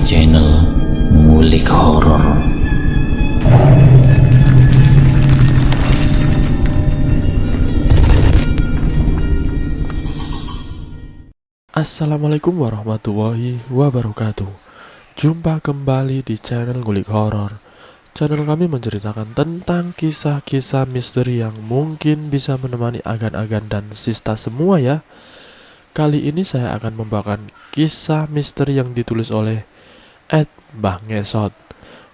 channel Ngulik Horor. Assalamualaikum warahmatullahi wabarakatuh. Jumpa kembali di channel Ngulik Horor. Channel kami menceritakan tentang kisah-kisah misteri yang mungkin bisa menemani agan-agan dan sista semua ya. Kali ini saya akan membawakan kisah misteri yang ditulis oleh Mbah Ngesot.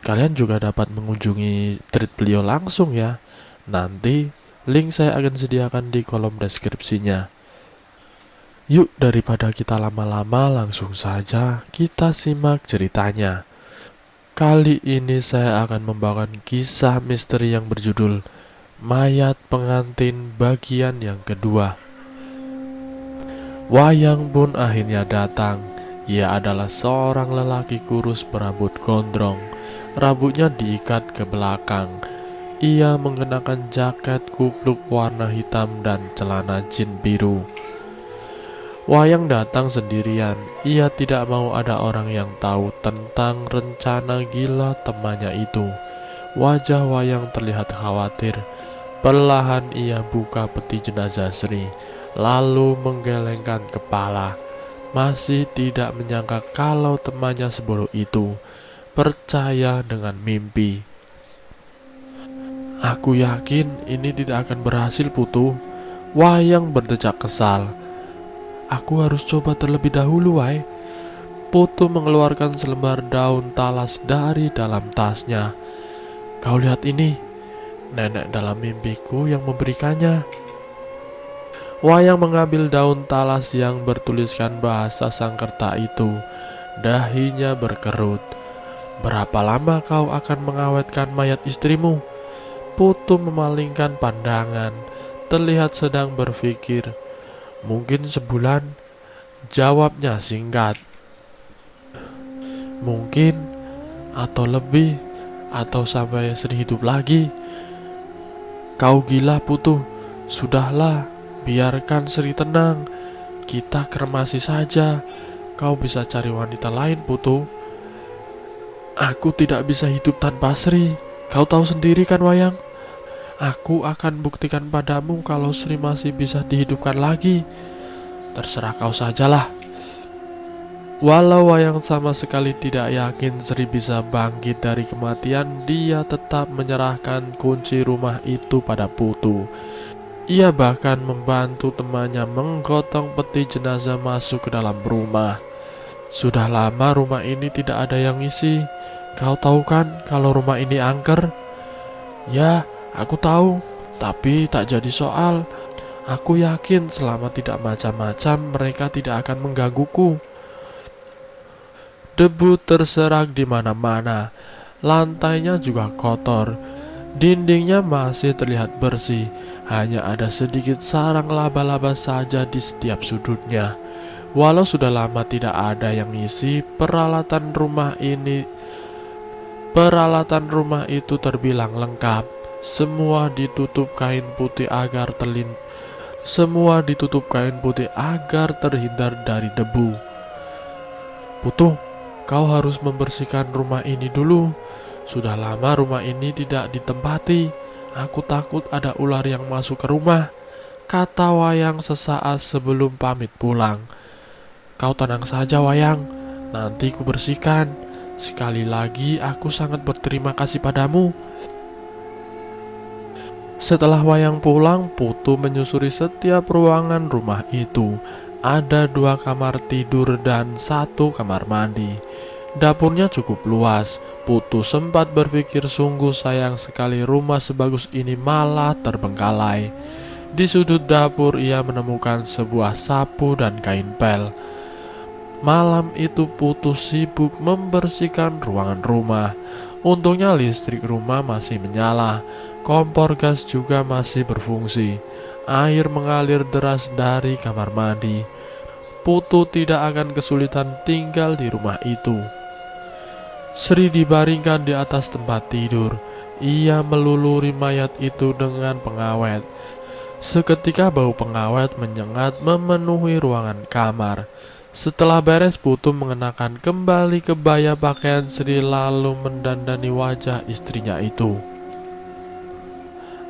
Kalian juga dapat mengunjungi tweet beliau langsung ya. Nanti link saya akan sediakan di kolom deskripsinya. Yuk, daripada kita lama-lama, langsung saja kita simak ceritanya. Kali ini saya akan membawakan kisah misteri yang berjudul Mayat Pengantin bagian yang kedua. Wayang pun akhirnya datang. Ia adalah seorang lelaki kurus berambut gondrong. Rambutnya diikat ke belakang. Ia mengenakan jaket kupluk warna hitam dan celana jin biru. Wayang datang sendirian. Ia tidak mau ada orang yang tahu tentang rencana gila temannya itu. Wajah Wayang terlihat khawatir. Perlahan ia buka peti jenazah Sri, lalu menggelengkan kepala. Masih tidak menyangka kalau temannya sebodoh itu percaya dengan mimpi. "Aku yakin ini tidak akan berhasil, Putu." Wayang berdecak kesal. "Aku harus coba terlebih dahulu, Wai." Putu mengeluarkan selembar daun talas dari dalam tasnya. "Kau lihat ini, nenek dalam mimpiku yang memberikannya." Wayang mengambil daun talas yang bertuliskan bahasa Sangkerta itu. Dahinya berkerut. "Berapa lama kau akan mengawetkan mayat istrimu?" Putu memalingkan pandangan, terlihat sedang berpikir. "Mungkin sebulan," jawabnya singkat. "Mungkin, atau lebih, atau sampai Sri hidup lagi." "Kau gila, Putu. Sudahlah, biarkan Sri tenang. Kita kremasi saja. Kau bisa cari wanita lain, Putu." "Aku tidak bisa hidup tanpa Sri. Kau tahu sendiri kan, Wayang? Aku akan buktikan padamu kalau Sri masih bisa dihidupkan lagi. Terserah kau sajalah." Walau Wayang sama sekali tidak yakin Sri bisa bangkit dari kematian, dia tetap menyerahkan kunci rumah itu pada Putu. Ia bahkan membantu temannya menggotong peti jenazah masuk ke dalam rumah. "Sudah lama rumah ini tidak ada yang isi. Kau tahu kan kalau rumah ini angker?" "Ya, aku tahu, tapi tak jadi soal. Aku yakin selama tidak macam-macam mereka tidak akan menggangguku." Debu terserak di mana-mana. Lantainya juga kotor. Dindingnya masih terlihat bersih. Hanya ada sedikit sarang laba-laba saja di setiap sudutnya. Walau sudah lama tidak ada yang isi, peralatan rumah itu terbilang lengkap. Semua ditutup kain putih agar terhindar dari debu. "Putu, kau harus membersihkan rumah ini dulu. Sudah lama rumah ini tidak ditempati. Aku takut ada ular yang masuk ke rumah," kata Wayang sesaat sebelum pamit pulang. "Kau tenang saja, Wayang. Nanti ku bersihkan. Sekali lagi aku sangat berterima kasih padamu." Setelah Wayang pulang, Putu menyusuri setiap ruangan rumah itu. Ada 2 kamar tidur dan 1 kamar mandi. Dapurnya cukup luas. Putu sempat berpikir sungguh sayang sekali rumah sebagus ini malah terbengkalai. Di sudut dapur ia menemukan sebuah sapu dan kain pel. Malam itu Putu sibuk membersihkan ruangan rumah. Untungnya listrik rumah masih menyala. Kompor gas juga masih berfungsi. Air mengalir deras dari kamar mandi. Putu tidak akan kesulitan tinggal di rumah itu. Sri dibaringkan di atas tempat tidur. Ia meluluri mayat itu dengan pengawet. Seketika bau pengawet menyengat memenuhi ruangan kamar. Setelah beres, Putu mengenakan kembali kebaya pakaian Sri lalu mendandani wajah istrinya itu.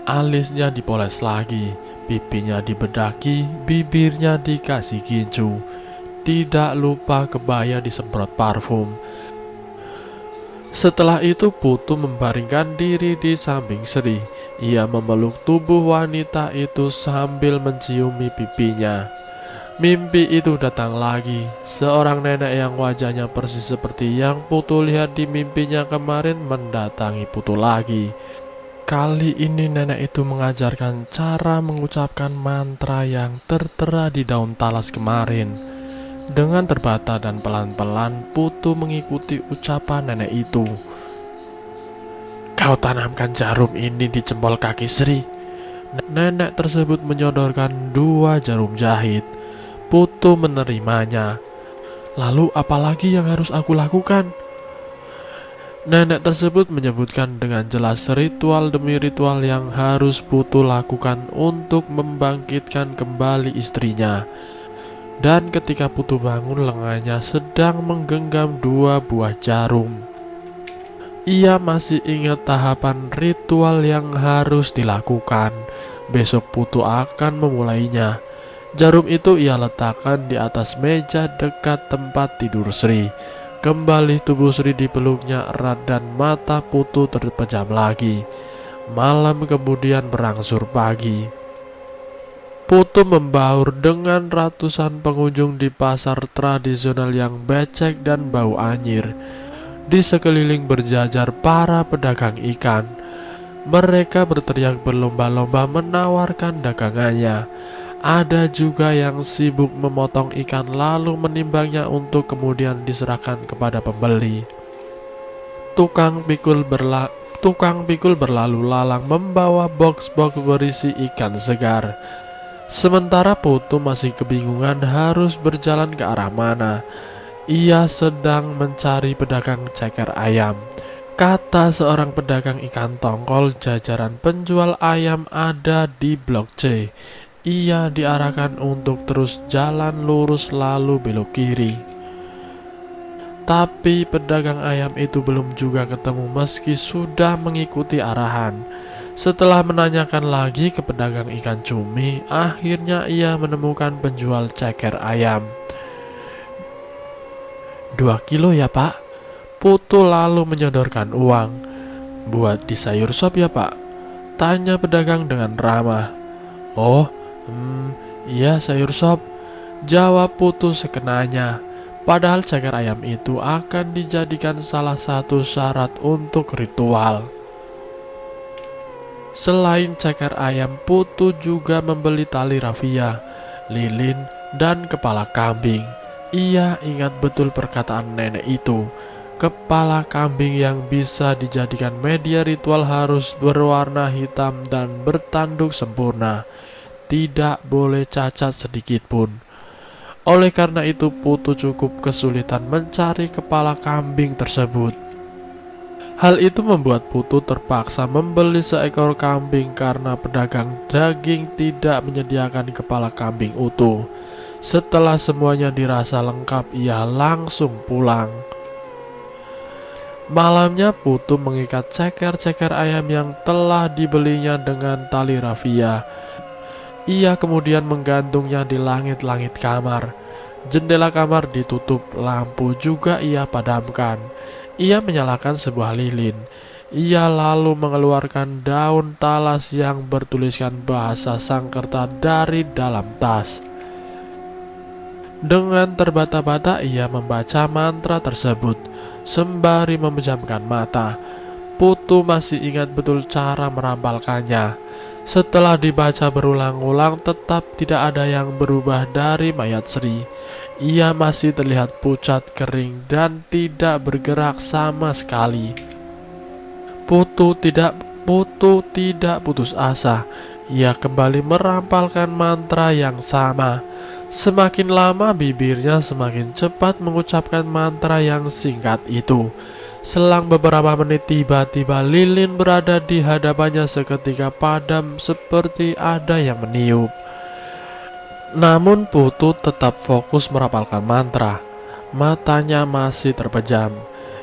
Alisnya dipoles lagi, pipinya dibedaki, bibirnya dikasih gincu. Tidak lupa kebaya disemprot parfum. Setelah itu Putu membaringkan diri di samping Sri. Ia memeluk tubuh wanita itu sambil menciumi pipinya. Mimpi itu datang lagi. Seorang nenek yang wajahnya persis seperti yang Putu lihat di mimpinya kemarin mendatangi Putu lagi. Kali ini nenek itu mengajarkan cara mengucapkan mantra yang tertera di daun talas kemarin. Dengan terbata dan pelan-pelan Putu mengikuti ucapan nenek itu. "Kau tanamkan jarum ini di jempol kaki Sri." Nenek tersebut menyodorkan 2 jarum jahit. Putu menerimanya. "Lalu apalagi yang harus aku lakukan?" Nenek tersebut menyebutkan dengan jelas ritual demi ritual yang harus Putu lakukan untuk membangkitkan kembali istrinya. Dan ketika Putu bangun, lengannya sedang menggenggam 2 buah jarum. Ia masih ingat tahapan ritual yang harus dilakukan. Besok Putu akan memulainya. Jarum itu ia letakkan di atas meja dekat tempat tidur Sri. Kembali tubuh Sri dipeluknya erat dan mata Putu terpejam lagi. Malam kemudian berangsur pagi. Putu membaur dengan ratusan pengunjung di pasar tradisional yang becek dan bau anyir. Di sekeliling berjajar para pedagang ikan. Mereka berteriak berlomba-lomba menawarkan dagangannya. Ada juga yang sibuk memotong ikan lalu menimbangnya untuk kemudian diserahkan kepada pembeli. Tukang pikul berlalu lalang membawa box-box berisi ikan segar. Sementara Putu masih kebingungan harus berjalan ke arah mana. Ia sedang mencari pedagang ceker ayam. Kata seorang pedagang ikan tongkol, jajaran penjual ayam ada di Blok C. Ia diarahkan untuk terus jalan lurus lalu belok kiri. Tapi pedagang ayam itu belum juga ketemu meski sudah mengikuti arahan. Setelah menanyakan lagi ke pedagang ikan cumi, akhirnya ia menemukan penjual ceker ayam. 2 kilo ya pak? Putu lalu menyodorkan uang. "Buat di sayur sop ya pak?" tanya pedagang dengan ramah. "Oh, iya sayur sop," jawab Putu sekenanya. Padahal ceker ayam itu akan dijadikan salah satu syarat untuk ritual. Selain ceker ayam, Putu juga membeli tali rafia, lilin, dan kepala kambing. Ia ingat betul perkataan nenek itu. Kepala kambing yang bisa dijadikan media ritual harus berwarna hitam dan bertanduk sempurna. Tidak boleh cacat sedikit pun. Oleh karena itu Putu cukup kesulitan mencari kepala kambing tersebut. Hal itu membuat Putu terpaksa membeli seekor kambing karena pedagang daging tidak menyediakan kepala kambing utuh. Setelah semuanya dirasa lengkap, ia langsung pulang. Malamnya Putu mengikat ceker-ceker ayam yang telah dibelinya dengan tali rafia. Ia kemudian menggantungnya di langit-langit kamar. Jendela kamar ditutup, lampu juga ia padamkan. Ia menyalakan sebuah lilin. Ia lalu mengeluarkan daun talas yang bertuliskan bahasa Sangkerta dari dalam tas. Dengan terbata-bata ia membaca mantra tersebut sembari memejamkan mata. Putu masih ingat betul cara merampalkannya. Setelah dibaca berulang-ulang, tetap tidak ada yang berubah dari mayat Sri. Ia masih terlihat pucat, kering, dan tidak bergerak sama sekali. Putu tidak putus asa. Ia kembali merampalkan mantra yang sama. Semakin lama bibirnya semakin cepat mengucapkan mantra yang singkat itu. Selang beberapa menit tiba-tiba lilin berada di hadapannya seketika padam seperti ada yang meniup. Namun Putu tetap fokus merapalkan mantra. Matanya masih terpejam.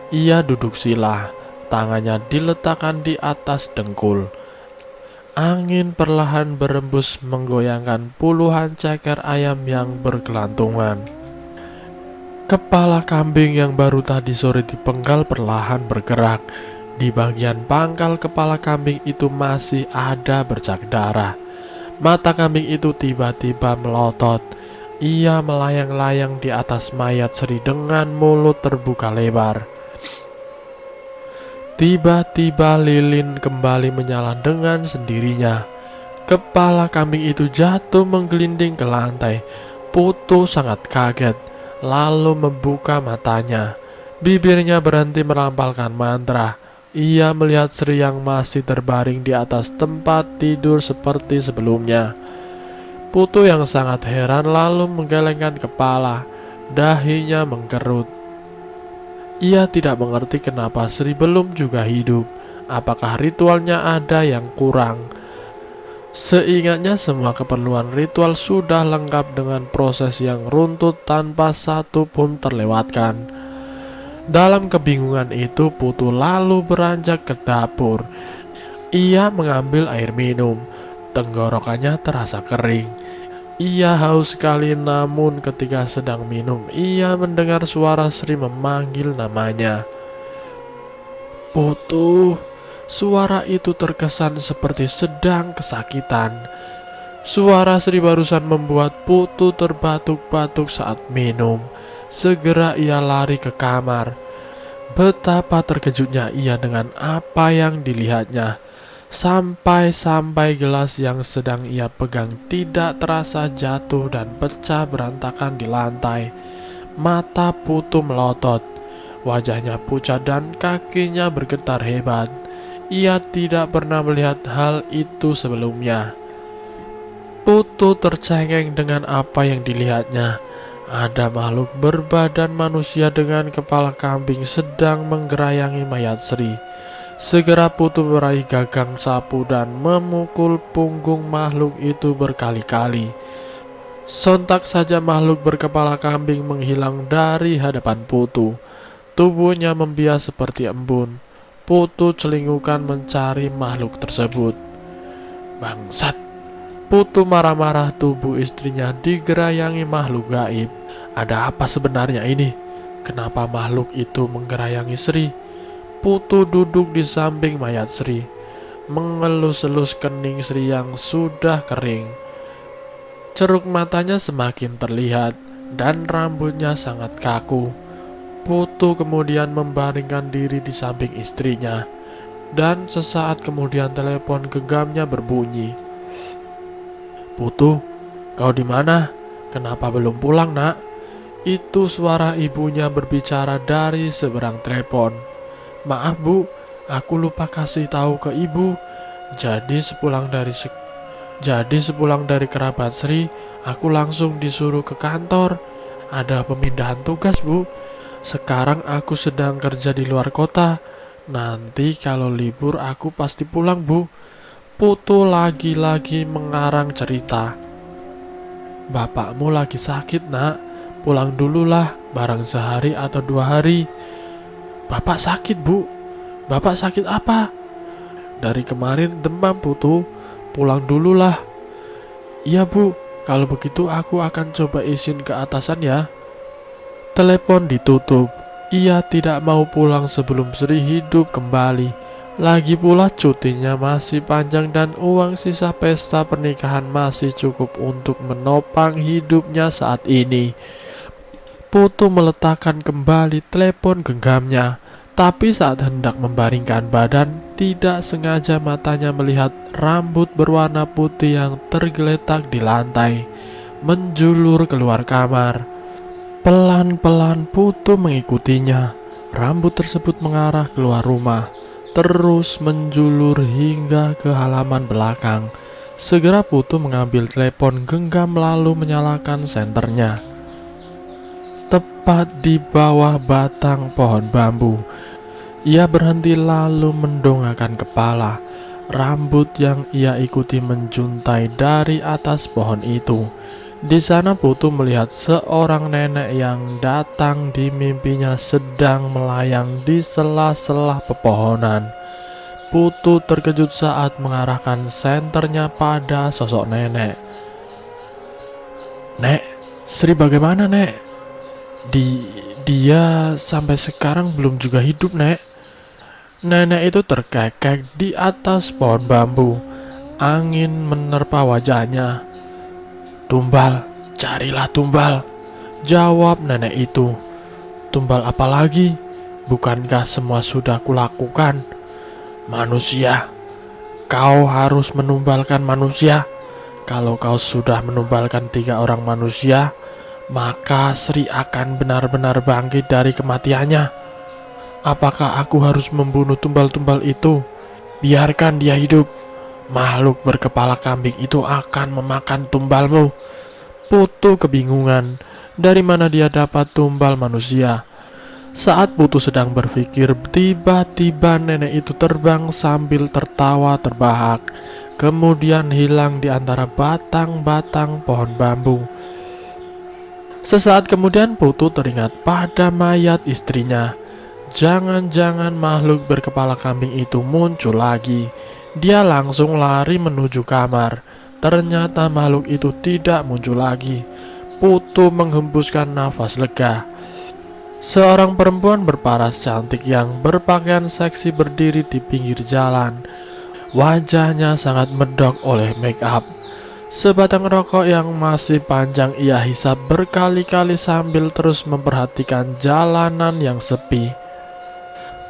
Ia duduk sila, tangannya diletakkan di atas dengkul. Angin perlahan berembus menggoyangkan puluhan ceker ayam yang bergelantungan. Kepala kambing yang baru tadi sore dipenggal perlahan bergerak. Di bagian pangkal kepala kambing itu masih ada bercak darah. Mata kambing itu tiba-tiba melotot. Ia melayang-layang di atas mayat Sri dengan mulut terbuka lebar. Tiba-tiba lilin kembali menyala dengan sendirinya. Kepala kambing itu jatuh menggelinding ke lantai. Putu sangat kaget, lalu membuka matanya. Bibirnya berhenti merampalkan mantra. Ia melihat Sri yang masih terbaring di atas tempat tidur seperti sebelumnya. Putu yang sangat heran lalu menggelengkan kepala. Dahinya mengkerut. Ia tidak mengerti kenapa Sri belum juga hidup. Apakah ritualnya ada yang kurang? Seingatnya semua keperluan ritual sudah lengkap dengan proses yang runtut tanpa satu pun terlewatkan. Dalam kebingungan itu Putu lalu beranjak ke dapur. Ia mengambil air minum. Tenggorokannya terasa kering. Ia haus sekali, namun ketika sedang minum, ia mendengar suara Sri memanggil namanya. Putu. Suara itu terkesan seperti sedang kesakitan. Suara Sri barusan membuat Putu terbatuk-batuk saat minum. Segera ia lari ke kamar. Betapa terkejutnya ia dengan apa yang dilihatnya. Sampai-sampai gelas yang sedang ia pegang tidak terasa jatuh dan pecah berantakan di lantai. Mata Putu melotot. Wajahnya pucat dan kakinya bergetar hebat. Ia tidak pernah melihat hal itu sebelumnya. Putu tercengeng dengan apa yang dilihatnya. Ada makhluk berbadan manusia dengan kepala kambing sedang menggerayangi mayat Sri. Segera Putu meraih gagang sapu dan memukul punggung makhluk itu berkali-kali. Sontak saja makhluk berkepala kambing menghilang dari hadapan Putu. Tubuhnya membias seperti embun. Putu celingukan mencari makhluk tersebut. Bangsat! Putu marah-marah, tubuh istrinya digerayangi makhluk gaib. Ada apa sebenarnya ini? Kenapa makhluk itu menggerayangi Sri? Putu duduk di samping mayat Sri, mengelus-elus kening Sri yang sudah kering. Ceruk matanya semakin terlihat dan rambutnya sangat kaku. Putu kemudian membaringkan diri di samping istrinya, dan sesaat kemudian telepon genggamnya berbunyi. Putu, kau di mana? Kenapa belum pulang, Nak? Itu suara ibunya berbicara dari seberang telepon. Maaf Bu, aku lupa kasih tahu ke ibu. Jadi sepulang dari kerabat Sri, aku langsung disuruh ke kantor. Ada pemindahan tugas Bu. Sekarang aku sedang kerja di luar kota. Nanti kalau libur aku pasti pulang Bu. Putu lagi-lagi mengarang cerita. Bapakmu lagi sakit Nak. Pulang dululah, barang sehari atau 2 hari. Bapak sakit Bu. Bapak sakit apa? Dari kemarin demam Putu. Pulang dululah. Iya Bu, kalau begitu aku akan coba izin ke atasan ya. Telepon ditutup. Ia tidak mau pulang sebelum Sri hidup kembali. Lagi pula cutinya masih panjang dan uang sisa pesta pernikahan masih cukup untuk menopang hidupnya saat ini. Putu meletakkan kembali telepon genggamnya, tapi saat hendak membaringkan badan, tidak sengaja matanya melihat rambut berwarna putih yang tergeletak di lantai, menjulur keluar kamar. Pelan-pelan Putu mengikutinya. Rambut tersebut mengarah keluar rumah, terus menjulur hingga ke halaman belakang. Segera Putu mengambil telepon genggam lalu menyalakan senternya. Tepat di bawah batang pohon bambu, ia berhenti lalu mendongakkan kepala. Rambut yang ia ikuti menjuntai dari atas pohon itu. Di sana Putu melihat seorang nenek yang datang di mimpinya sedang melayang di sela-sela pepohonan. Putu terkejut saat mengarahkan senternya pada sosok nenek. "Nek, Sri bagaimana, Nek? Dia sampai sekarang belum juga hidup, Nek." Nenek itu terkekek di atas pohon bambu. Angin menerpa wajahnya. "Tumbal, carilah tumbal," jawab nenek itu. "Tumbal apa lagi? Bukankah semua sudah kulakukan?" "Manusia, kau harus menumbalkan manusia. Kalau kau sudah menumbalkan 3 orang manusia, maka Sri akan benar-benar bangkit dari kematiannya. Apakah aku harus membunuh tumbal-tumbal itu? Biarkan dia hidup. Makhluk berkepala kambing itu akan memakan tumbalmu." Putu kebingungan dari mana dia dapat tumbal manusia. Saat Putu sedang berpikir, tiba-tiba nenek itu terbang sambil tertawa terbahak, kemudian hilang di antara batang-batang pohon bambu. Sesaat kemudian Putu teringat pada mayat istrinya. Jangan-jangan makhluk berkepala kambing itu muncul lagi. Dia langsung lari menuju kamar. Ternyata makhluk itu tidak muncul lagi. Putu menghembuskan nafas lega. Seorang perempuan berparas cantik yang berpakaian seksi berdiri di pinggir jalan. Wajahnya sangat medok oleh make up. Sebatang rokok yang masih panjang ia hisap berkali-kali sambil terus memperhatikan jalanan yang sepi.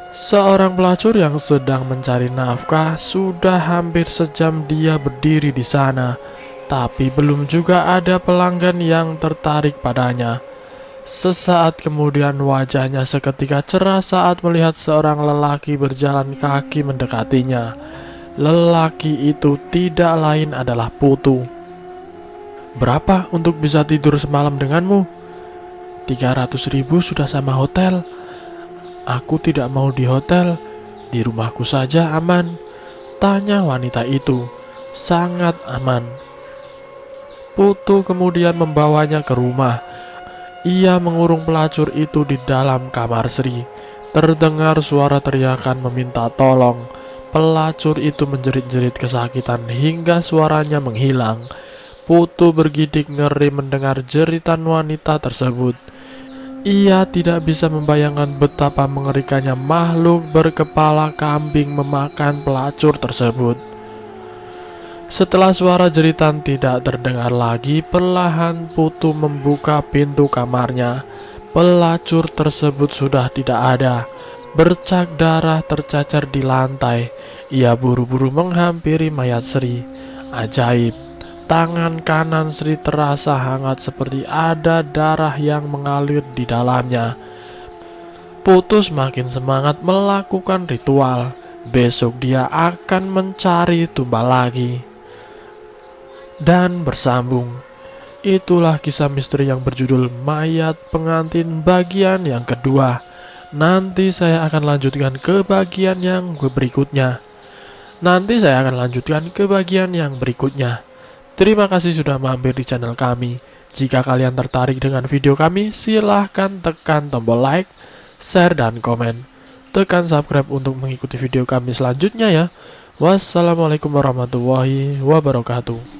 Seorang pelacur yang sedang mencari nafkah. Sudah hampir sejam dia berdiri di sana, tapi belum juga ada pelanggan yang tertarik padanya. Sesaat kemudian wajahnya seketika cerah saat melihat seorang lelaki berjalan kaki mendekatinya. Lelaki itu tidak lain adalah Putu. "Berapa untuk bisa tidur semalam denganmu?" 300.000 sudah sama hotel. "Aku tidak mau di hotel, di rumahku saja aman," tanya wanita itu. "Sangat aman." Putu kemudian membawanya ke rumah. Ia mengurung pelacur itu di dalam kamar Sri. Terdengar suara teriakan meminta tolong. Pelacur itu menjerit-jerit kesakitan hingga suaranya menghilang. Putu bergidik ngeri mendengar jeritan wanita tersebut. Ia tidak bisa membayangkan betapa mengerikannya makhluk berkepala kambing memakan pelacur tersebut. Setelah suara jeritan tidak terdengar lagi, perlahan Putu membuka pintu kamarnya. Pelacur tersebut sudah tidak ada. Bercak darah tercacar di lantai. Ia buru-buru menghampiri mayat Sri. Ajaib, tangan kanan Sri terasa hangat seperti ada darah yang mengalir di dalamnya. Putu semakin semangat melakukan ritual. Besok dia akan mencari tumbal lagi. Dan bersambung. Itulah kisah misteri yang berjudul Mayat Pengantin bagian yang kedua. Nanti saya akan lanjutkan ke bagian yang berikutnya. Terima kasih sudah mampir di channel kami. Jika kalian tertarik dengan video kami, silahkan tekan tombol like, share, dan komen. Tekan subscribe untuk mengikuti video kami selanjutnya ya. Wassalamualaikum warahmatullahi wabarakatuh.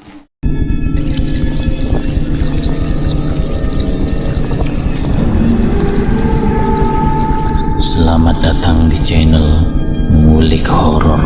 Selamat datang di channel Ngulik Horor.